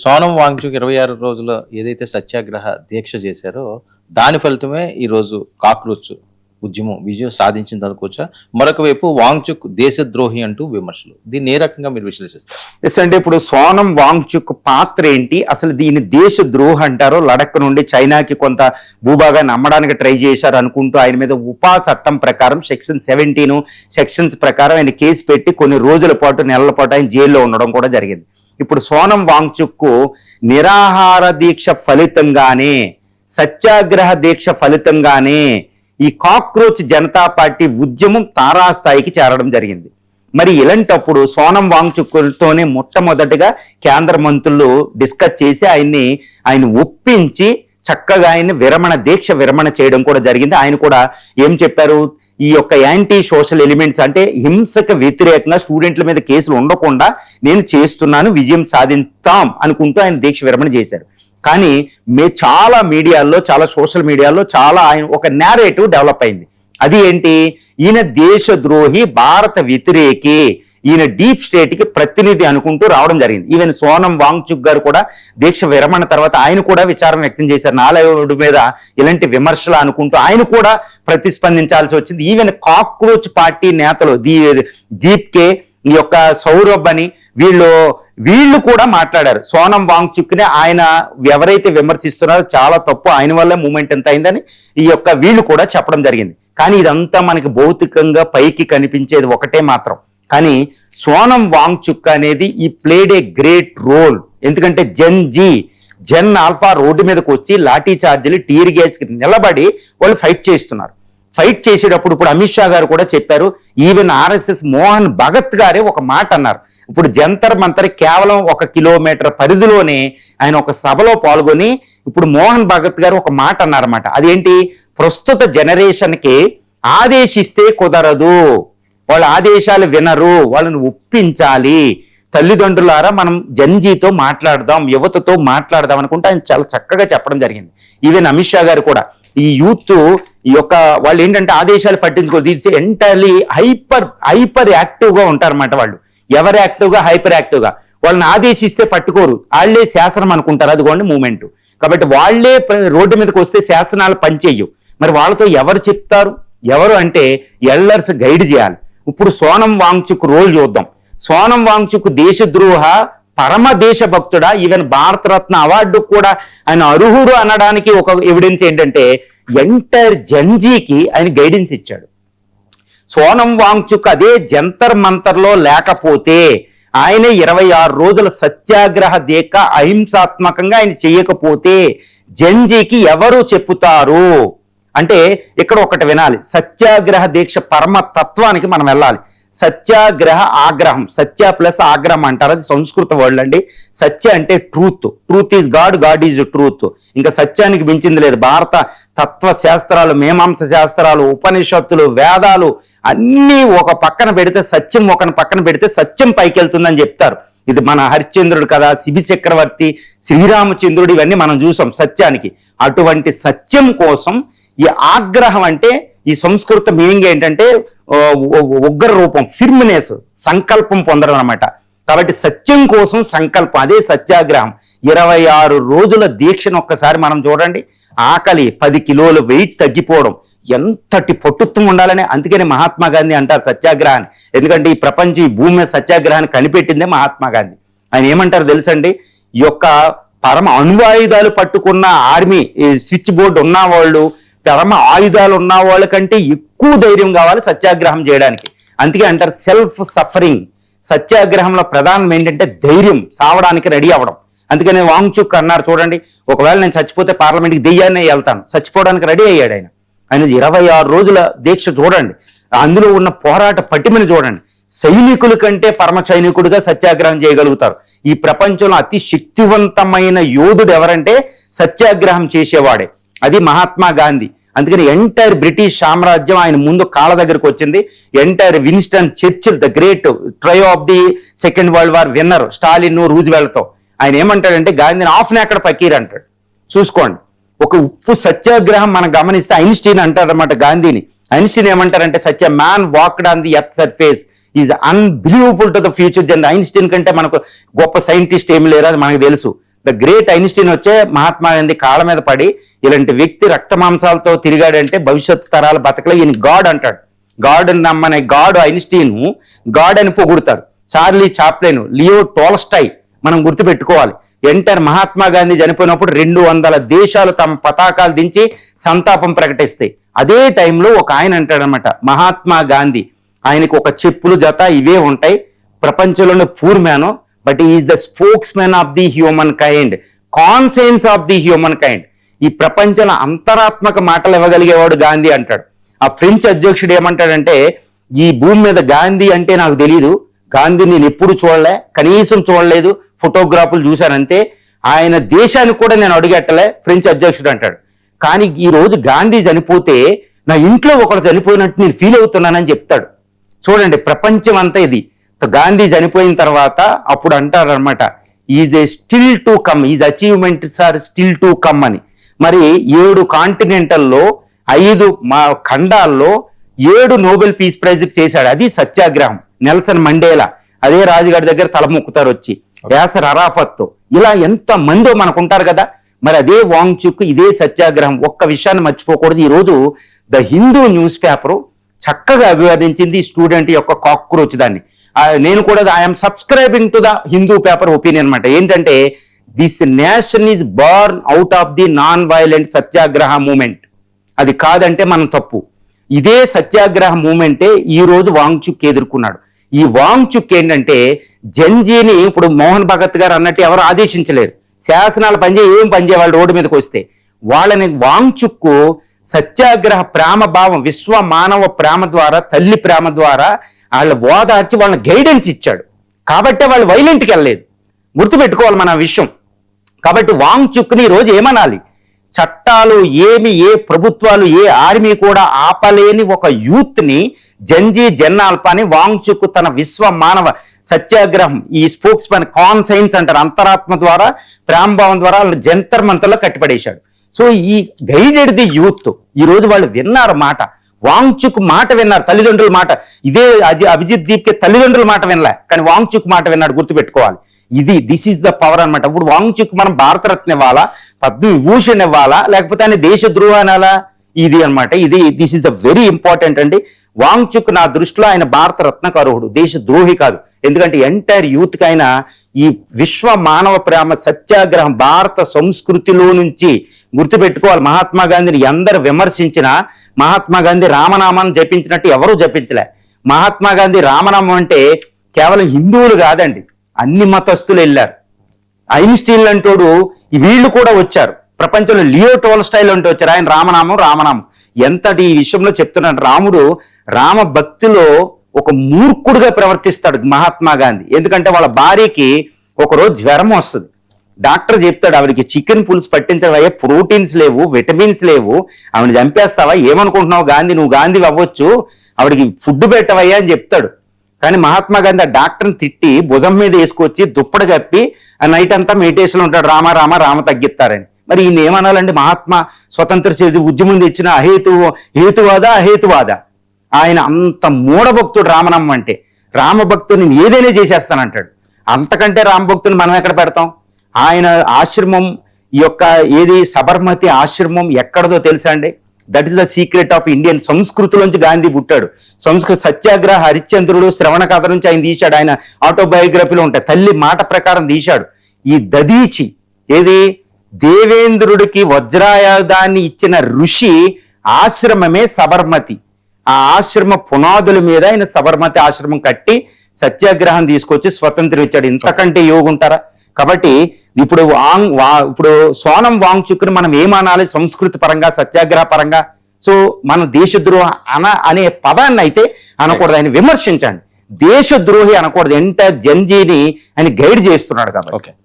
సోనం వాంగ్చుక్ 26 రోజుల ఏదైతే సత్యాగ్రహ దీక్ష చేశారో దాని ఫలితమే ఈరోజు కాక్రోచ్ ఉద్యమం విజయం సాధించింది అనుకోవచ్చా? మరొక వైపు వాంగ్చుక్ దేశద్రోహి అంటూ విమర్శలు. దీన్ని ఏ రకంగా మీరు విశ్లేషిస్తారు? ఎస్ అంటే ఇప్పుడు సోనం వాంగ్చుక్ పాత్ర ఏంటి, అసలు దీన్ని దేశద్రోహి అంటారో, లడక్ నుండి చైనాకి కొంత భూభాగాన్ని అమ్మడానికి ట్రై చేశారు అనుకుంటూ ఆయన మీద ఉపా చట్టం ప్రకారం సెక్షన్ 17 సెక్షన్స్ ప్రకారం ఆయన కేసు పెట్టి కొన్ని రోజుల పాటు నెలల పాటు ఆయన జైల్లో ఉండడం కూడా జరిగింది. ఇప్పుడు సోనం వాంగ్చుక్ నిరాహార దీక్ష ఫలితంగానే, సత్యాగ్రహ దీక్ష ఫలితంగానే ఈ కాక్రోచ్ జనతా పార్టీ ఉద్యమం తారాస్థాయికి చేరడం జరిగింది. మరి ఇలాంటప్పుడు సోనం వాంగ్చుక్తోనే మొట్టమొదటిగా కేంద్ర మంత్రులు డిస్కస్ చేసి ఆయన ఒప్పించి చక్కగా ఆయన దీక్ష విరమణ చేయడం కూడా జరిగింది. ఆయన కూడా ఏం చెప్పారు, ఈ యొక్క యాంటీ సోషల్ ఎలిమెంట్స్ అంటే హింసకు వ్యతిరేకంగా స్టూడెంట్ల మీద కేసులు ఉండకుండా నేను చేస్తున్నాను, విజయం సాధిస్తాం అనుకుంటూ ఆయన దీక్ష విరమణ చేశారు. కానీ చాలా మీడియాల్లో, చాలా సోషల్ మీడియాలో ఆయన ఒక నేరేటివ్ డెవలప్ అయింది. అది ఏంటి, ఈయన దేశద్రోహి, భారత వ్యతిరేకి, ఈయన డీప్ స్టేట్ కి ప్రతినిధి అనుకుంటూ రావడం జరిగింది. ఈవెన్ సోనం వాంగ్చుక్ గారు కూడా దీక్ష విరమణ తర్వాత ఆయన కూడా విచారం వ్యక్తం చేశారు. నాలుగు మీద ఇలాంటి విమర్శలు అనుకుంటూ ఆయన కూడా ప్రతిస్పందించాల్సి వచ్చింది. ఈవెన్ కాక్రోచ్ పార్టీ నేతలు దీప్ కే, ఈ యొక్క సౌరభ్ అని వీళ్ళు కూడా మాట్లాడారు. సోనం వాంగ్చుక్ ని ఆయన ఎవరైతే విమర్శిస్తున్నారో చాలా తప్పు, ఆయన వల్ల మూమెంట్ ఎంత అయిందని వీళ్ళు కూడా చెప్పడం జరిగింది. కానీ ఇదంతా మనకి భౌతికంగా పైకి కనిపించేది ఒకటే మాత్రం. కానీ సోనం వాంగ్చుక్ అనేది ఈ ప్లేడ్ ఏ గ్రేట్ రోల్. ఎందుకంటే జెన్ ఆల్ఫా రోడ్డు మీదకి వచ్చి లాఠీ చార్జీలు, టీర్ గ్యాస్ కి నిలబడి వాళ్ళు ఫైట్ చేస్తున్నారు. ఫైట్ చేసేటప్పుడు ఇప్పుడు అమిత్ షా గారు కూడా చెప్పారు. ఈవెన్ ఆర్ఎస్ఎస్ మోహన్ భగత్ గారే ఒక మాట అన్నారు. ఇప్పుడు జంతర్ మంతర్ కేవలం 1 కిలోమీటర్ పరిధిలోనే ఆయన ఒక సభలో పాల్గొని ఇప్పుడు మోహన్ భగత్ గారు ఒక మాట అన్నారన్నమాట. అదేంటి, ప్రస్తుత జనరేషన్ కి ఆదేశిస్తే కుదరదు, వాళ్ళ ఆదేశాలు వినరు, వాళ్ళని ఒప్పించాలి. తల్లిదండ్రులారా మనం జన్జీతో మాట్లాడదాం, యువతతో మాట్లాడదాం అనుకుంటే ఆయన చాలా చక్కగా చెప్పడం జరిగింది. ఈవెన్ అమిత్ షా గారు కూడా ఈ యూత్ వాళ్ళు ఏంటంటే ఆదేశాలు పట్టించుకోదు, ఇది ఎంటైర్లీ హైపర్ యాక్టివ్ గా ఉంటారన్నమాట. వాళ్ళు ఎవరు యాక్టివ్ గా, హైపర్ యాక్టివ్ గా, వాళ్ళని ఆదేశిస్తే పట్టుకోరు, వాళ్ళే శాసనం అనుకుంటారు. అదిగోండి మూమెంట్. కాబట్టి వాళ్లే రోడ్డు మీదకి వస్తే శాసనాలు పనిచేయవు. మరి వాళ్ళతో ఎవరు చెప్తారు? ఎవరు అంటే ఎల్డర్స్ గైడ్ చేయాలి. ఇప్పుడు సోనం వాంగ్చుక్ రోల్ చూద్దాం. సోనం వాంగ్చుక్ దేశద్రోహ, పరమ దేశభక్తుడా, ఈవెన్ భారతరత్న అవార్డు కూడా ఆయన అర్హుడు అనడానికి ఒక ఎవిడెన్స్ ఏంటంటే ఎంటైర్ జంజీకి ఆయన గైడెన్స్ ఇచ్చాడు. సోనం వాంగ్చుక్ అదే జంతర్ మంతర్లో లేకపోతే, ఆయన 26 రోజుల సత్యాగ్రహ దీక్ష అహింసాత్మకంగా ఆయన చేయకపోతే జంజీకి ఎవరు చెప్పుతారు? అంటే ఇక్కడ ఒకటి వినాలి, సత్యాగ్రహ దీక్ష పరమ తత్వానికి మనం వెళ్ళాలి. సత్యాగ్రహ ఆగ్రహం, సత్య ప్లస్ ఆగ్రహం అంటారు, అది సంస్కృత వర్డ్ అండి. సత్య అంటే truth, truth is God, God is truth. ఇంకా సత్యానికి మించింది లేదు. భారత తత్వ శాస్త్రాలు, మీమాంస శాస్త్రాలు, ఉపనిషత్తులు, వేదాలు అన్నీ ఒక పక్కన పెడితే సత్యం పక్కన పెడితే సత్యం పైకి వెళ్తుందని చెప్తారు. ఇది మన హరిశ్చంద్రుడు కదా, శిబి చక్రవర్తి, శ్రీరామచంద్రుడు, ఇవన్నీ మనం చూసాం సత్యానికి. అటువంటి సత్యం కోసం ఈ ఆగ్రహం అంటే ఈ సంస్కృత మీనింగ్ ఏంటంటే ఉగ్ర రూపం, ఫిర్మ్నెస్, సంకల్పం పొందడం అన్నమాట. కాబట్టి సత్యం కోసం సంకల్పం, అదే సత్యాగ్రహం. 26 రోజుల దీక్షను ఒక్కసారి మనం చూడండి. ఆకలి, 10 కిలోల వెయిట్ తగ్గిపోవడం, ఎంతటి పట్టుత్వం ఉండాలని. అందుకని మహాత్మా గాంధీ అంటారు సత్యాగ్రహాన్ని. ఎందుకంటే ఈ ప్రపంచం, ఈ భూమి మీద సత్యాగ్రహాన్ని కనిపెట్టిందే మహాత్మా గాంధీ. ఆయన ఏమంటారు తెలుసండి, ఈ యొక్క పరమ అణువాయుధాలు పట్టుకున్న ఆర్మీ, స్విచ్ బోర్డు ఉన్న వాళ్ళు, పరమ ఆయుధాలు ఉన్న వాళ్ళ కంటే ఎక్కువ ధైర్యం కావాలి సత్యాగ్రహం చేయడానికి. అందుకే అంటారు సెల్ఫ్ సఫరింగ్. సత్యాగ్రహంలో ప్రధానం ఏంటంటే ధైర్యం, సావడానికి రెడీ అవ్వడం. అందుకని వాంగ్చుక్ అన్నారు చూడండి, ఒకవేళ నేను చచ్చిపోతే పార్లమెంట్కి దెయ్యాన్నే వెళ్తాను, చచ్చిపోవడానికి రెడీ అయ్యాడు ఆయన. 26 రోజుల దీక్ష చూడండి, అందులో ఉన్న పోరాట పటిమని చూడండి. సైనికుల కంటే పరమ సైనికుడిగా సత్యాగ్రహం చేయగలుగుతారు. ఈ ప్రపంచంలో అతి శక్తివంతమైన యోధుడు ఎవరంటే సత్యాగ్రహం చేసేవాడే, అది మహాత్మా గాంధీ. అందుకని ఎంటైర్ బ్రిటిష్ సామ్రాజ్యం ఆయన ముందు కాళ్ళ దగ్గరకు వచ్చింది. Entire Winston Churchill, the great trio of the second world war winner, Stalin, రూజ్వెల్ట్తో ఆయన ఏమంటాడంటే గాంధీని ఆఫ్ నెక్కడ్ ఫకీర్ అంటాడు. చూసుకోండి, ఒక ఉప్పు సత్యాగ్రహం మనం గమనిస్తే ఐన్స్టీన్ అంటారన్నమాట గాంధీని. ఐన్స్టీన్ ఏమంటారంటే such a man walked on the earth surface is unbelievable to the future generation. Einstein కంటే మనకు గొప్ప సైంటిస్ట్ ఏమి లేరు, అది మనకు తెలుసు. ద గ్రేట్ ఐన్స్టీన్ వచ్చే మహాత్మా గాంధీ కాళ్ళ మీద పడి ఇలాంటి వ్యక్తి రక్త మాంసాలతో తిరిగాడంటే భవిష్యత్తు తరాల బతకలే, ఈయన గాడ్ అంటాడు. గాడ్ నమ్మనే గాడ్ ఐన్స్టీన్ గాడ్ అని పొగుడుతారు. చార్లీ చాప్లిన్, లియో టోల్స్టాయ్ మనం గుర్తుపెట్టుకోవాలి. ఎంటర్ మహాత్మా గాంధీ చనిపోయినప్పుడు 200 దేశాలు తమ పతాకాలు దించి సంతాపం ప్రకటిస్తాయి. అదే టైంలో ఒక ఆయన అంటాడనమాట, మహాత్మా గాంధీ ఆయనకు ఒక చెప్పులు జత ఇవే ఉంటాయి, ప్రపంచంలోనే poor man, but is the spokesman of the humankind, conscience of the humankind. ఈ ప్రపంచంలో అంతరాత్మక మాటలు ఇవ్వగలిగేవాడు గాంధీ అంటాడు. ఆ ఫ్రెంచ్ అధ్యక్షుడు ఏమంటాడంటే, ఈ భూమి మీద గాంధీ అంటే నాకు తెలియదు, గాంధీ నేను ఎప్పుడు చూడలే, కనీసం చూడలేదు, ఫోటోగ్రాఫ్లు చూశానంతే, ఆయన దేశానికి కూడా నేను అడుగెట్టలే ఫ్రెంచ్ అధ్యక్షుడు అంటాడు. కానీ ఈ రోజు గాంధీ చనిపోతే నా ఇంట్లో ఒకడు చనిపోయినట్టు నేను ఫీల్ అవుతున్నానని చెప్తాడు. చూడండి ప్రపంచం అంతా ఇది. గాంధీ చనిపోయిన తర్వాత అప్పుడు అంటారు అనమాట, is a still to come, is achievements are still to come అని. మరి 7 కాంటినెంటల్లో 5 ఖండాల్లో 7 నోబెల్ పీస్ ప్రైజ్ చేశాడు. అది సత్యాగ్రహం. నెల్సన్ మండేలా అదే రాజుగారి దగ్గర తలముక్కుతారు వచ్చి, యాసర్ అరాఫత్, ఇలా ఎంత మందో మనకు ఉంటారు కదా. మరి అదే వాంగ్ చుక్, ఇదే సత్యాగ్రహం. ఒక్క విషయాన్ని మర్చిపోకూడదు. ఈ రోజు ద హిందూ న్యూస్ పేపర్ చక్కగా అభివర్ణించింది స్టూడెంట్ యొక్క కాక్రోచ్ దాన్ని. నేను కూడా I'm subscribing to the Hindu paper opinion అనమాట. ఏంటంటే this nation is born out of the non violent satyagraha movement. అది కాదంటే మనం తప్పు. ఇదే సత్యాగ్రహ మూమెంటే ఈ రోజు వాంగ్ చుక్ ఎదుర్కొన్నాడు. ఈ వాంగ్ చుక్ ఏంటంటే జంజీని ఇప్పుడు మోహన్ భగత్ గారు అన్నట్టు ఎవరు ఆదేశించలేరు. శాసనాలు ఏం పనిచేయ వాళ్ళు రోడ్డు మీదకి వస్తే వాళ్ళని వాంగ్ చుక్కు సత్యాగ్రహ ప్రేమ భావం, విశ్వ మానవ ప్రేమ ద్వారా, తల్లి ప్రేమ ద్వారా వాళ్ళ ఓదార్చి వాళ్ళని గైడెన్స్ ఇచ్చాడు. కాబట్టి వాళ్ళు వైలెంట్కి వెళ్ళలేదు. గుర్తుపెట్టుకోవాలి మన విషయం. కాబట్టి వాంగ్ చుక్ని ఈరోజు ఏమనాలి, చట్టాలు ఏ ప్రభుత్వాలు ఏ ఆర్మీ కూడా ఆపలేని ఒక యూత్ ని జంజీ జన్నాల్పాని వాంగ్ చుక్ తన విశ్వ మానవ సత్యాగ్రహం, ఈ స్పోక్స్ మ్యాన్ కాన్సైన్స్ అంటారు, అంతరాత్మ ద్వారా ప్రేమభావం ద్వారా జంతర్ మంతర్లో కట్టిపడేశాడు. సో ఈ గైడెడ్ ది యూత్. ఈ రోజు వాళ్ళు విన్నారు మాట, వాంగ్ చుక్ మాట విన్నారు, తల్లిదండ్రుల మాట. ఇదే అభిజిత్ దీప్ కి తల్లిదండ్రుల మాట వినలే, కానీ వాంగ్ చుక్ మాట విన్నాడు. గుర్తుపెట్టుకోవాలి, దిస్ ఈజ్ ద పవర్ అనమాట. ఇప్పుడు వాంగ్ చుక్ మనం భారతరత్న ఇవ్వాలా, పద్మవిభూషణ్ ఇవ్వాలా, లేకపోతే ఆయన దేశద్రోహి అనాలా? ఇది అనమాట. This is the very important అండి. వాంగ్ చుక్ నా దృష్టిలో ఆయన భారతరత్నకు అర్హుడు, దేశద్రోహి కాదు. ఎందుకంటే ఎంటైర్ యూత్ కి ఆయన ఈ విశ్వ మానవ ప్రేమ సత్యాగ్రహం భారత సంస్కృతిలో నుంచి గుర్తుపెట్టుకోవాలి. మహాత్మా గాంధీని ఎందరు విమర్శించినా మహాత్మా గాంధీ రామనామాన్ని జపించినట్టు ఎవరూ జపించలే. మహాత్మా గాంధీ రామనామం అంటే కేవలం హిందువులు కాదండి, అన్ని మతస్థులు వెళ్ళారు. ఐన్స్టీన్ అంటోడు వీళ్ళు కూడా వచ్చారు. ప్రపంచంలో లియో టోల్స్టాయ్ అంటూ వచ్చారు. ఆయన రామనామం ఎంతటి ఈ విషయంలో చెప్తున్నాడు. రాముడు రామ భక్తిలో ఒక మూర్ఖుడుగా ప్రవర్తిస్తాడు మహాత్మా గాంధీ. ఎందుకంటే వాళ్ళ భార్యకి ఒకరోజు జ్వరం వస్తుంది. డాక్టర్ చెప్తాడు, ఆవిడికి చికెన్ పులుసు పట్టించవయ్యా, ప్రోటీన్స్ లేవు, విటమిన్స్ లేవు, ఆవిడ చంపేస్తావా, ఏమనుకుంటున్నావు గాంధీ, నువ్వు గాంధీ అవ్వచ్చు, ఆవిడికి ఫుడ్ పెట్టవయ్యా అని చెప్తాడు. కానీ మహాత్మా గాంధీ ఆ డాక్టర్ని తిట్టి భుజం మీద వేసుకొచ్చి దుప్పటి కప్పి ఆ నైట్ అంతా మెడిటేషన్ ఉంటాడు, రామ తగ్గిస్తారని. మరి ఈయన ఏమనాలండి? మహాత్మా స్వతంత్ర ఉద్యమం తెచ్చిన అహేతువాద. ఆయన అంత మూఢభక్తుడు రామనమ్మ అంటే. రామభక్తుడు నేను ఏదైనా చేసేస్తానంటాడు. అంతకంటే రామభక్తుని మనం ఎక్కడ పెడతాం? ఆయన ఆశ్రమం ఈ యొక్క సబర్మతి ఆశ్రమం ఎక్కడదో తెలుసా అండి? That is the secret of Indian సంస్కృతిలోంచి గాంధీ పుట్టాడు. సంస్కృత సత్యాగ్రహ, హరిశ్చంద్రుడు, శ్రవణ కథ నుంచి ఆయన తీశాడు. ఆయన ఆటోబయోగ్రఫీలో ఉంటాయి. తల్లి మాట ప్రకారం తీశాడు. ఈ దదీచి దేవేంద్రుడికి వజ్రాయుధాన్ని ఇచ్చిన ఋషి ఆశ్రమమే సబర్మతి. ఆ ఆశ్రమ పునాదుల మీద ఆయన సబర్మతి ఆశ్రమం కట్టి సత్యాగ్రహం తీసుకొచ్చి స్వతంత్రం ఇచ్చాడు. ఇంతకంటే యోగు ఉంటారా? కాబట్టి ఇప్పుడు సోనం వాంగ్ చుక్ని మనం ఏమనాలి సంస్కృతి పరంగా, సత్యాగ్రహ పరంగా? సో మన దేశద్రోహ అనే పదాన్ని అయితే అనకూడదు, ఆయన విమర్శించండి. దేశద్రోహి అనకూడదు. ఎంటైర్ జంజీని ఆయన గైడ్ చేస్తున్నాడు కాబట్టి.